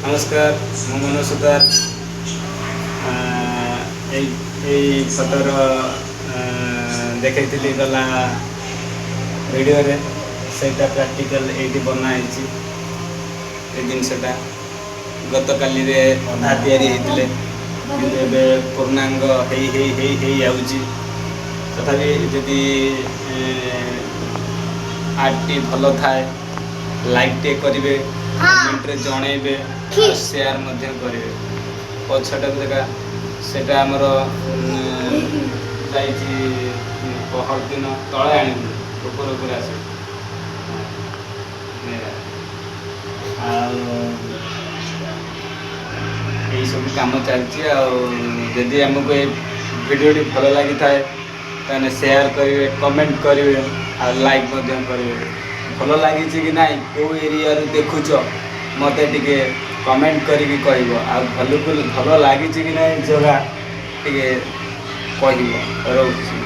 नमस्कार मु मनोज सुतार फटर देखी गला वीडियो रे सेटा प्रैक्टिकल एटी बनाई जिनसटा गत काली रे अधा तैयारी होते कि पूर्णांग आउची तथापि जदि आर्ट भल थाए लाइक टे करेंगे कमेंट रे जनइबे शेयर मध्य करेंगे पछटा देखा सेटा आमर पहर दिन तले आनी आसे यही सब कम चलती जदि आमको वीडियो भल लगी था शेयर करेंगे कमेंट करेंगे लाइक करेंगे भल लगी कि ना कौ एरिया देखुच मत टे कमेंट करी भल लगी कि ना जगह टे कह रोच।